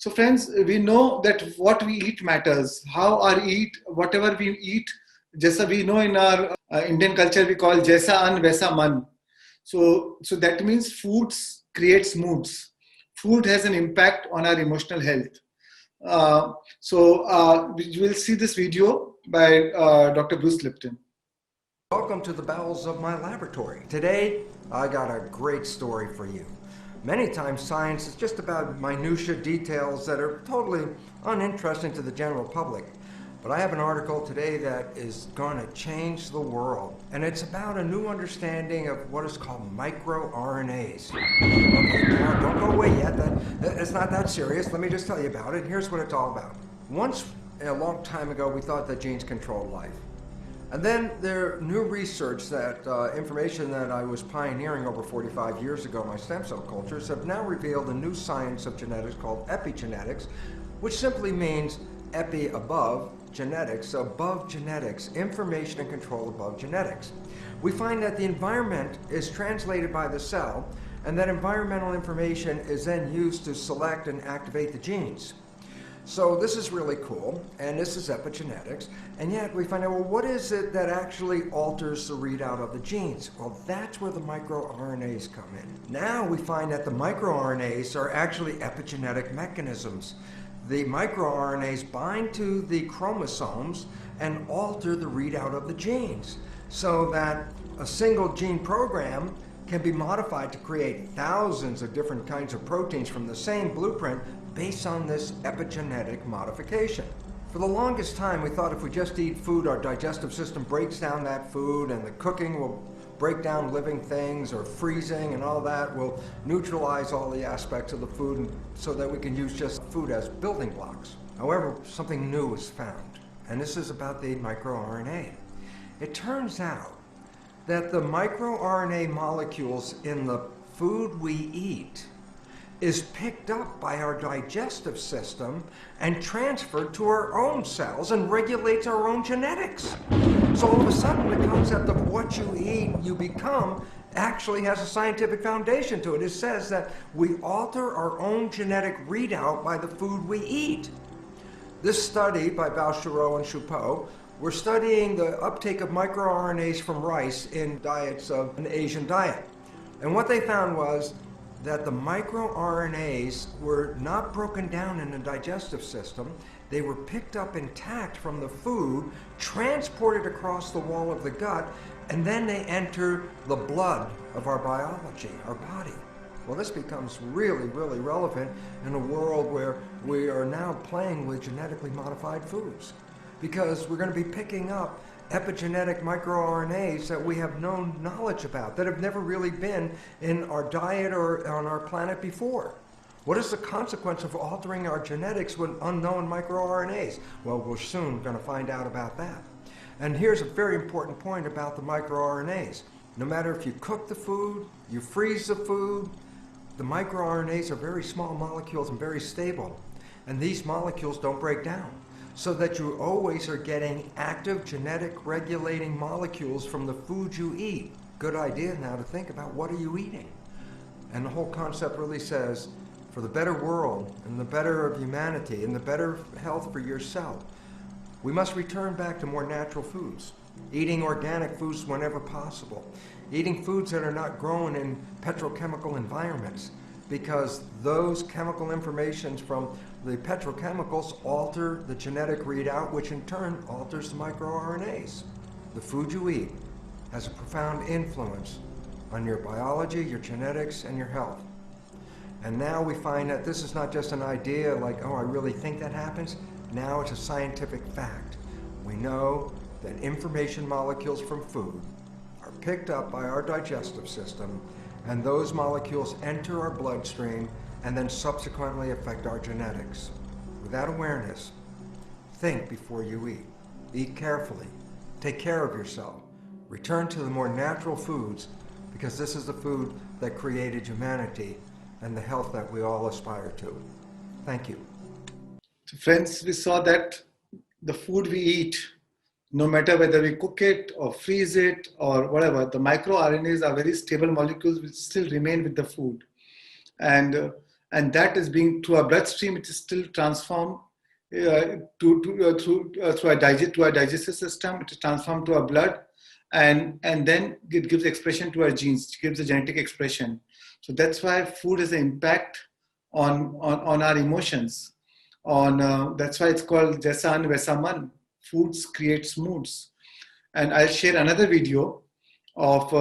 So friends, we know that what we eat matters. How our eat, whatever we eat, jaisa we know in our Indian culture we call jaisa an vaisa man. So that means foods creates moods. Food has an impact on our emotional health. We will see this video by Dr. Bruce Lipton. Welcome to the bowels of my laboratory. Today, I got a great story for you. Many times science is just about minutiae details that are totally uninteresting to the general public. But I have an article today that is going to change the world. And it's about a new understanding of what is called microRNAs. Okay, now don't go away yet. It's not that serious. Let me just tell you about it. Here's what it's all about. Once, a long time ago, we thought that genes controlled life. And then there new research that information that I was pioneering over 45 years ago, my stem cell cultures, have now revealed a new science of genetics called epigenetics, which simply means epi above, genetics, above genetics, information and control above genetics. We find that the environment is translated by the cell, and that environmental information is then used to select and activate the genes. So this is really cool, and this is epigenetics, and yet we find out, well, what is it that actually alters the readout of the genes? Well, that's where the microRNAs come in. Now we find that the microRNAs are actually epigenetic mechanisms. The microRNAs bind to the chromosomes and alter the readout of the genes, so that a single gene program can be modified to create thousands of different kinds of proteins from the same blueprint based on this epigenetic modification. For the longest time, we thought if we just eat food, our digestive system breaks down that food, and the cooking will break down living things, or freezing and all that will neutralize all the aspects of the food so that we can use just food as building blocks. However, something new was found, and this is about the microRNA. It turns out that the microRNA molecules in the food we eat is picked up by our digestive system and transferred to our own cells and regulates our own genetics. So all of a sudden the concept of what you eat, you become, actually has a scientific foundation to it. It says that we alter our own genetic readout by the food we eat. This study by Valchereau and Choupeau, we're studying the uptake of microRNAs from rice in diets of an Asian diet. And what they found was that the microRNAs were not broken down in the digestive system. They were picked up intact from the food, transported across the wall of the gut, and then they enter the blood of our biology, our body. Well, this becomes really, really relevant in a world where we are now playing with genetically modified foods, because we're going to be picking up epigenetic microRNAs that we have no knowledge about, that have never really been in our diet or on our planet before. What is the consequence of altering our genetics with unknown microRNAs? Well, we're soon going to find out about that. And here's a very important point about the microRNAs. No matter if you cook the food, you freeze the food, the microRNAs are very small molecules and very stable. And these molecules don't break down, so that you always are getting active genetic regulating molecules from the food you eat. Good idea now to think about, what are you eating? And the whole concept really says, for the better world and the better of humanity and the better health for yourself, we must return back to more natural foods, eating organic foods whenever possible, eating foods that are not grown in petrochemical environments, because those chemical informations from the petrochemicals alter the genetic readout, which in turn alters the microRNAs. The food you eat has a profound influence on your biology, your genetics, and your health. And now we find that this is not just an idea like, oh, I really think that happens. Now it's a scientific fact. We know that information molecules from food are picked up by our digestive system, and those molecules enter our bloodstream and then subsequently affect our genetics. With that awareness, think before you eat. Eat carefully. Take care of yourself. Return to the more natural foods, because this is the food that created humanity and the health that we all aspire to. Thank you. So friends, we saw that the food we eat, no matter whether we cook it or freeze it or whatever, the microRNAs are very stable molecules which still remain with the food. And and that is being through our bloodstream. It is still transformed through our digestive system. It is transformed to our blood, and then it gives expression to our genes. It gives a genetic expression. So that's why food has an impact on our emotions. That's why it's called Jaisa An Vaisa Man. Foods creates moods. And I'll share another video of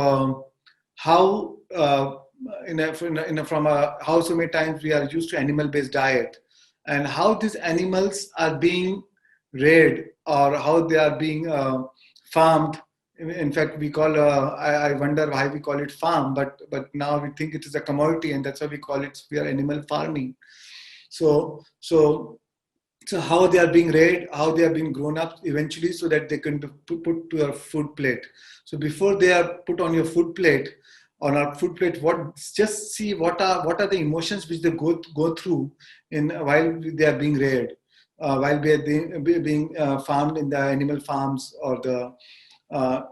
how from how so many times we are used to animal-based diet, and how these animals are being reared, or how they are being farmed. In fact, we call I wonder why we call it farm, but now we think it is a commodity, and that's why we call it, we are animal farming. So how they are being reared, how they are being grown up eventually, so that they can be put to your food plate. So before they are put on your food plate, on our food plate, just see what are the emotions which they go through while they are being reared, while they are being farmed in the animal farms, or the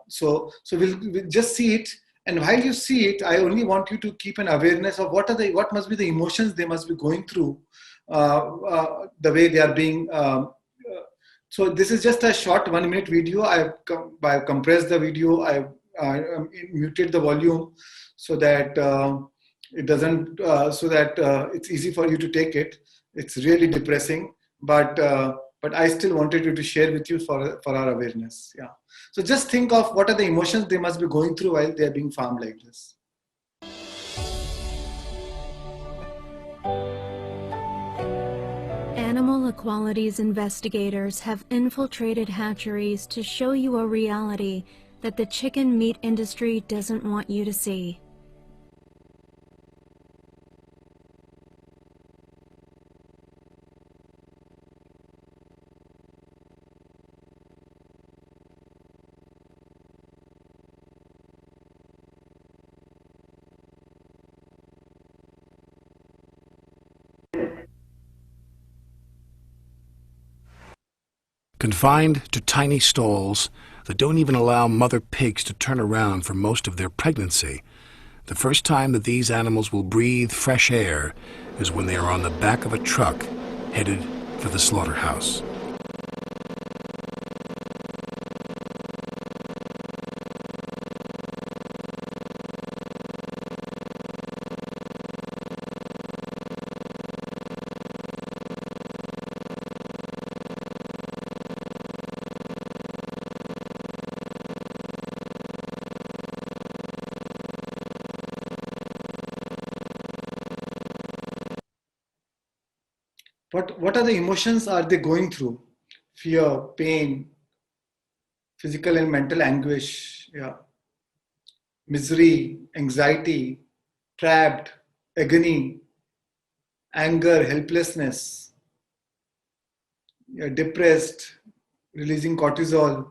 so we'll just see it. And while you see it, I only want you to keep an awareness of what must be the emotions they must be going through, the way they are being. So this is just a short 1-minute video. I've compressed the video. I've muted the volume so that it doesn't, so that it's easy for you to take it. It's really depressing, but I still wanted you to share with you for our awareness. Yeah. So just think of what are the emotions they must be going through while they are being farmed like this. Animal equalities investigators have infiltrated hatcheries to show you a reality that the chicken meat industry doesn't want you to see. Confined to tiny stalls that don't even allow mother pigs to turn around for most of their pregnancy, the first time that these animals will breathe fresh air is when they are on the back of a truck headed for the slaughterhouse. What are the emotions are they going through? Fear, pain, physical and mental anguish, yeah, misery, anxiety, trapped, agony, anger, helplessness, yeah, depressed, releasing cortisol,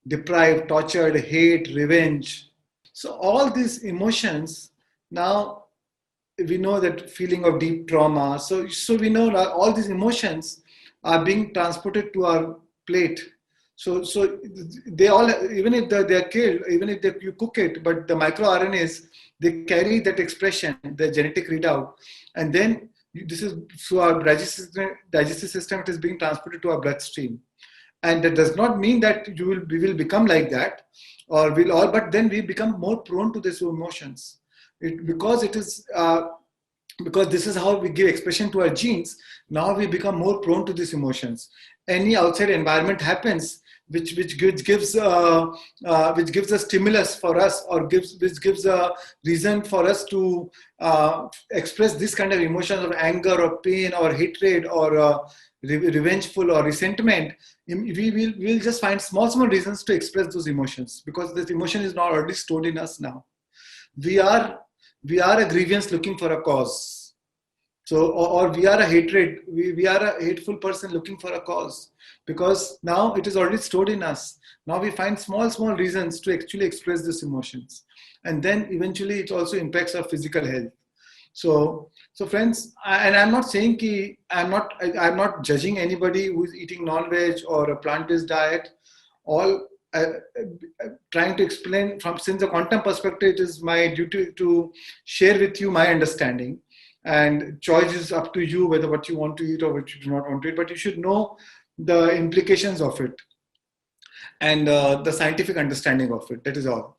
deprived, tortured, hate, revenge. So all these emotions, now we know that feeling of deep trauma. So we know that all these emotions are being transported to our plate. So they all, even if they are killed, even if you cook it, but the microRNAs, they carry that expression, the genetic readout, and then this is through our digestive system. It is being transported to our bloodstream, and that does not mean that we will become like that, or we'll all, but then we become more prone to these emotions. Because this is how we give expression to our genes. Now we become more prone to these emotions. Any outside environment happens, which gives a stimulus for us, or which gives a reason for us to express this kind of emotions of anger or pain or hatred or revengeful or resentment. We'll just find small reasons to express those emotions, because this emotion is not already stored in us now. We are a grievance looking for a cause. So, or we are a hatred, we are a hateful person looking for a cause, because now it is already stored in us. Now we find small reasons to actually express these emotions. And then eventually it also impacts our physical health. So friends, and I'm not saying I'm not judging anybody who is eating non-veg or a plant-based diet. All trying to explain since a quantum perspective, it is my duty to share with you my understanding. and choice is up to you whether what you want to eat or what you do not want to eat, but you should know the implications of it and the scientific understanding of it. That is all.